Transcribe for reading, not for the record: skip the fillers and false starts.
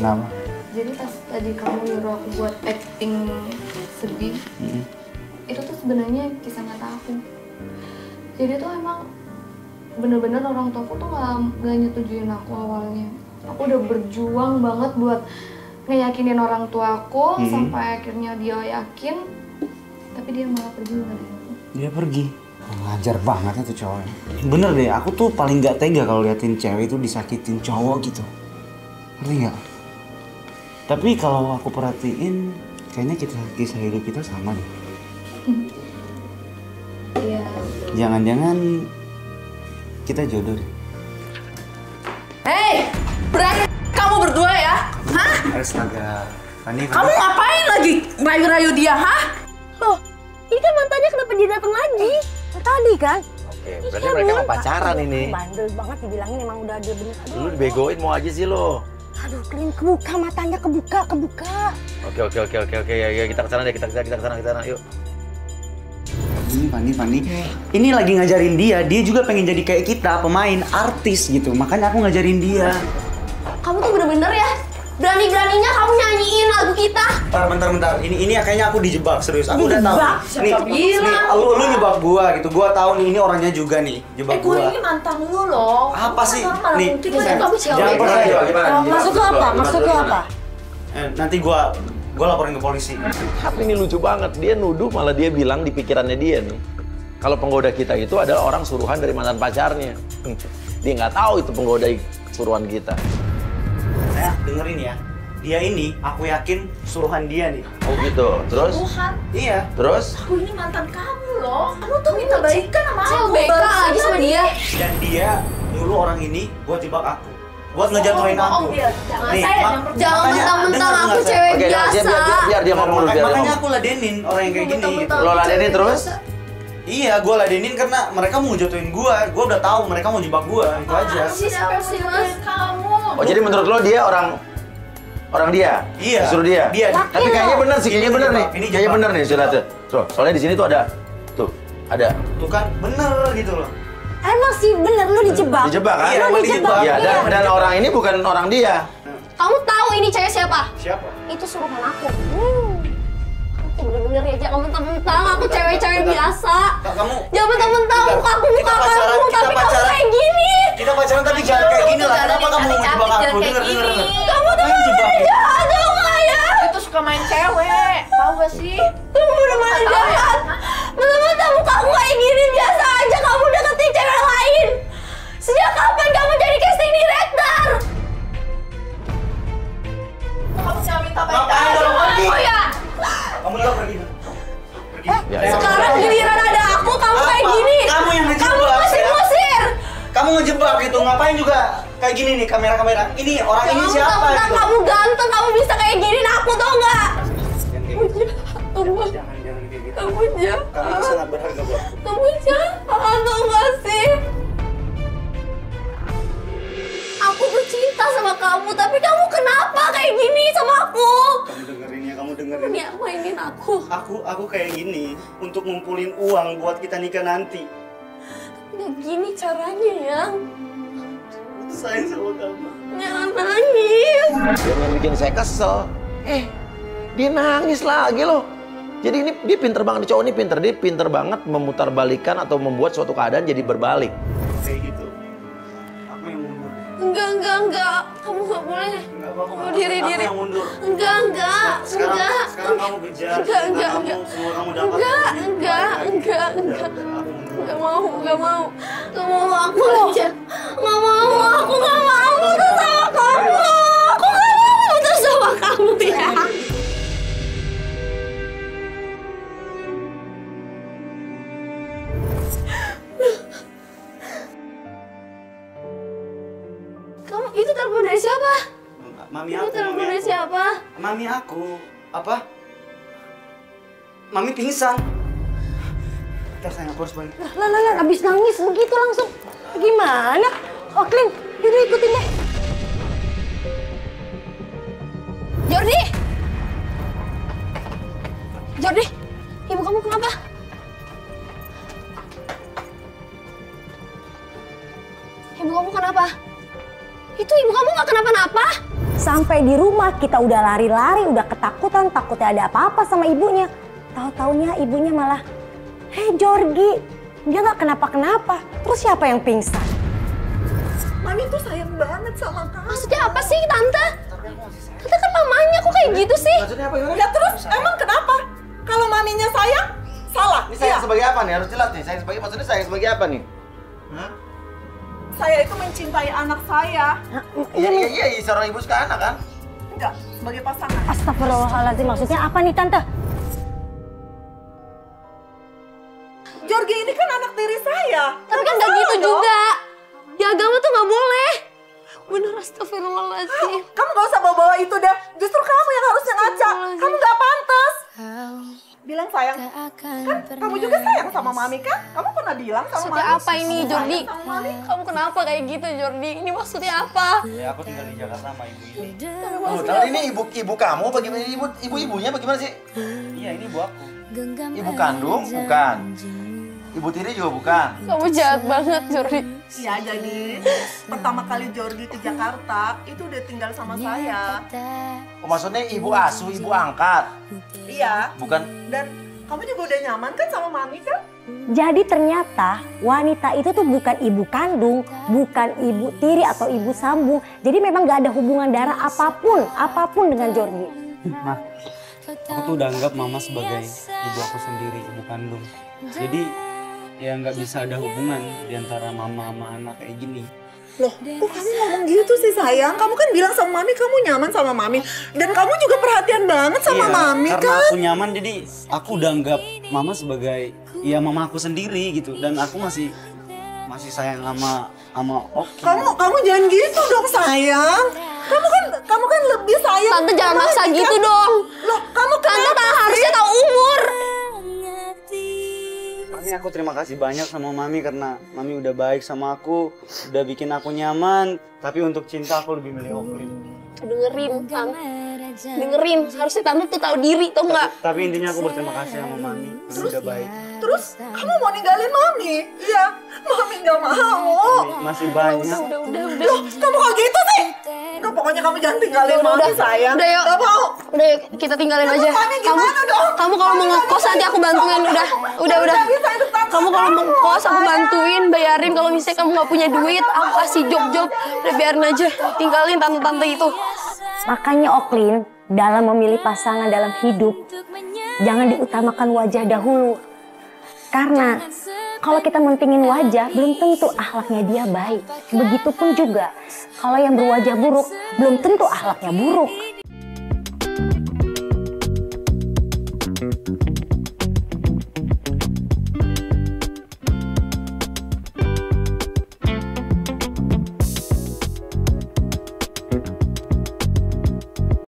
Kenapa? Jadi pas tadi kamu nyuruh aku buat acting sedih, itu tuh sebenarnya kisah nyata aku. Jadi tuh emang bener-bener orang tua aku tuh nggak nyetujuin aku awalnya. Aku udah berjuang banget buat ngeyakinin orang tua aku sampai akhirnya dia yakin, tapi dia malah pergi ninggalin aku. Dia pergi. Ngajar banget itu cowok. Bener deh, aku tuh paling gak tega kalau liatin cewek itu disakitin cowok gitu. Ngerti gak? Tapi kalau aku perhatiin, kayaknya kisah hidup kita sama deh. Iya. Jangan-jangan kita jodoh deh. Hei, berani kamu berdua ya? Hah? Astaga, Fanny. Kamu ngapain lagi rayu-rayu dia, hah? Loh, ini kan mantannya kenapa dia datang lagi? Tadi kan? Oke, berarti mereka emang pacaran ini. Bandel banget dibilangin emang udah dia bener. Lu dibegoin mau aja sih lo. Aduh, Klin, kebuka matanya, kebuka. Oke, ya kita ke sana deh, kita ke sana, yuk. Ini Fanny. Ini lagi ngajarin dia juga pengen jadi kayak kita, pemain, artis gitu. Makanya aku ngajarin dia. Kamu tuh bener-bener ya, berani-beraninya kamu nyanyiin lagu kita. Bentar. Ini kayaknya aku dijebak, serius. Aku udah tahu. Siapa bilang? Lu nyebak gua gitu. Gua tahu nih ini orangnya juga nih, jebak Gue gua. ini mantan lu loh. Apa sih? Mana Nih, mungkin aja kamu cewek. jangan percaya. Maksud lu apa? Maksud lu apa? Nanti gua laporin ke polisi. Tapi ini lucu banget, dia nuduh malah dia bilang di pikirannya dia nih. Kalau penggoda kita itu adalah orang suruhan dari mantan pacarnya. Dia nggak tahu itu penggoda suruhan kita. Saya dengerin ya. Dia ini, aku yakin suruhan dia nih. Oh gitu, terus? Tuhan, Iya. Terus? aku ini mantan kamu loh. Kamu tuh minta baikan sama aku. CLBK lagi sama dia. Dan dia nyuruh orang ini buat jebak aku. Buat ngejatuhin aku. Jangan Nih, saya mak- yang Jangan Makanya, mentang-mentang dengar, aku dengar, cewek Oke, biasa. biar dia ngomong dulu, biar dia Makanya ngomong. aku ladenin orang yang kayak gini. Gitu. Lo ladenin terus? Iya, gue ladenin karena mereka mau jatuhin gue udah tahu mereka mau jebak gue, itu aja. Siapa sih mas? Kamu. Oh jadi menurut lo dia orang dia? Iya. Disuruh dia? Dia. Tapi kayaknya bener sih, kayaknya Ini bener jebak, nih. ini Kayaknya jebak. bener nih, sudah tuh. Soalnya di sini tuh ada. Ada. Tuh kan bener gitu loh. Emang sih bener lu dijebak. Dijebak kan? Iya, Lu emang dijebak. Iya, dan orang ini bukan orang dia. Kamu tahu ini cewek siapa? Siapa? Itu suruhan aku. Aku bener-bener ya, jangan mentang-mentang aku cewek-cewek biasa. Kamu Jangan mentang-mentang muka aku kita pacaran, kamu, kita tapi kamu pacaran. kayak gini. Kita pacaran tapi jangan kayak gini lah. Kenapa kamu mau jebak aku? Denger. Kamu tuh Main jebak. jahat tau nggak ya? Itu suka main cewek. Tahu gak sih? Kamu bener-bener jahat. Mentang-mentang muka aku kayak gini biasa aja kamu deketin cewek lain. Sejak kapan kamu jadi casting director? Kamu jangan minta Ngapain baik-baik. dong pergi? Oh ya, Kamu udah pergi. Ya, sekarang giliran ada aku kamu kayak Apa? gini. Kamu yang ngejebak, Kamu masih ya? ngusir. Kamu ngejebak gitu, ngapain juga kayak gini nih kamera-kamera. Ini orang ini siapa Mentang-mentang gitu. kamu ganteng, kamu bisa kayak giniin aku tau nggak? Jangan kayak gitu. Kamu jahat. Kamu itu sangat berharga buat aku. Kamu jahat tau nggak sih? Aku bercinta sama kamu, tapi kamu kenapa kayak gini sama aku? Kamu dengerin ya, kamu dengerin. Ini mainin aku. Aku kayak gini untuk ngumpulin uang buat kita nikah nanti. Nggak gini caranya yang. Sayang sama kamu. Jangan nangis. Jangan bikin saya kesel. Dia nangis lagi loh. Jadi ini dia pinter banget, cowok ini pinter. Dia pinter banget memutarbalikan atau membuat suatu keadaan jadi berbalik. Kayak gitu. Aku yang mundur. Enggak. Kamu nggak boleh. Enggak apa-apa. Kamu diri. Aku yang mundur. Enggak. Sekarang kamu kejar. Enggak. Semua kamu dapat. Enggak. Aku mundur. Gak mau. Gak mau aku aja. Gak mau. Aku gak mau putus sama kamu. Aku gak mau putus sama kamu ya. Kamu itu telepon dari siapa? Mami Itu aku. telepon dari siapa? Mami aku. Apa? Mami pingsan. Ntar sayang, aku harus balik. Lah, abis nangis begitu langsung. Gimana? Oh, Klin, yaudah ikutin deh. Jordi, ibu kamu kenapa? Ibu kamu kenapa? Itu ibu kamu nggak kenapa-napa? Sampai di rumah kita udah lari-lari, udah ketakutan, takutnya ada apa-apa sama ibunya. Tahu-taunya ibunya malah, "Hei Jorgi, dia nggak kenapa-kenapa." Terus siapa yang pingsan? Mami tuh sayang banget sama kamu. Maksudnya apa sih Tante? Tante kan mamanya, kok kayak gitu sih? Maksudnya apa gimana? Ya terus emang kenapa? Kalau maminya sayang, salah. Ini sayang Iya. sebagai apa nih? Harus jelas nih. Sayang sebagai, maksudnya sayang sebagai apa nih? Hah? Saya itu mencintai anak saya. Iya, seorang ibu suka anak kan? Enggak, sebagai pasangan. Astagfirullahaladzim, maksudnya apa nih Tante? Jorgi ini kan anak tiri saya. Tapi kan gak gitu juga. Di agama tuh gak boleh. Bener, astagfirullahaladzim. Kamu gak usah bawa-bawa itu dah. Justru kamu yang harusnya ngaca. Kamu gak pantas. Bilang sayang. Kan kamu juga sayang sama mami kan? Kamu pernah bilang sama Maksudnya mami. apa ini Jordi? Sayang sama mami. Kamu kenapa kayak gitu Jordi? Ini maksudnya apa? Ya aku tinggal di Jakarta sama ibu ini. Oh, tahu ini ibu kamu bagaimana ibunya bagaimana sih? Iya, ini ibu aku. Ibu kandung bukan. Ibu tiri juga bukan. Kamu jahat banget Jordi. Iya, jadi pertama kali Jorgi ke Jakarta itu udah tinggal sama saya. Oh, maksudnya ibu asuh, ibu angkat. Iya. Bukan. Dan kamu juga udah nyaman kan sama mami kan? Jadi ternyata wanita itu tuh bukan ibu kandung, bukan ibu tiri atau ibu sambung. Jadi memang gak ada hubungan darah apapun dengan Jorgi. Nah, aku tuh udah anggap mama sebagai ibu aku sendiri, ibu kandung. Jadi ya nggak bisa ada hubungan di antara mama sama anak kayak gini. Loh, kok kamu ngomong gitu sih sayang? Kamu kan bilang sama mami kamu nyaman sama mami. Dan kamu juga perhatian banget sama mami karena kan? aku nyaman jadi aku udah anggap mama sebagai ya mama aku sendiri gitu, dan aku masih sayang sama Oki. Kamu jangan gitu dong sayang. Kamu kan lebih sayang. Tante jangan sama maksa Mami, gitu kan? dong. Loh, kamu Tante kenapa sih? harusnya tahu umur. Ini aku terima kasih banyak sama mami karena mami udah baik sama aku, udah bikin aku nyaman. Tapi untuk cinta aku lebih milih Oki. Dengerin Tante. Dengerin, harusnya Tante tuh tahu diri, tau nggak? Tapi intinya aku berterima kasih sama mami, mami udah baik. Terus kamu mau ninggalin mami? Iya, mami nggak mau. Masih banyak. Loh, kamu kok gitu sih? Enggak, pokoknya kamu jangan tinggalin mami sayang. Udah yuk. Nggak mau. Udah yuk, kita tinggalin aja. Mami gimana dong? Kamu kalau mau ngekos nanti aku bantuin. Udah. Nggak bisa hidup tanpa Kamu kalau mau ngekos aku sayang. bantuin, bayarin. Kalau misalnya kamu nggak punya duit, aku kasih job. Udah biarin aja. Tinggalin tante-tante itu. Makanya Oklin, dalam memilih pasangan dalam hidup, jangan diutamakan wajah dahulu. Karena kalau kita mentingin wajah, belum tentu akhlaknya dia baik. Begitupun juga, kalau yang berwajah buruk, belum tentu akhlaknya buruk.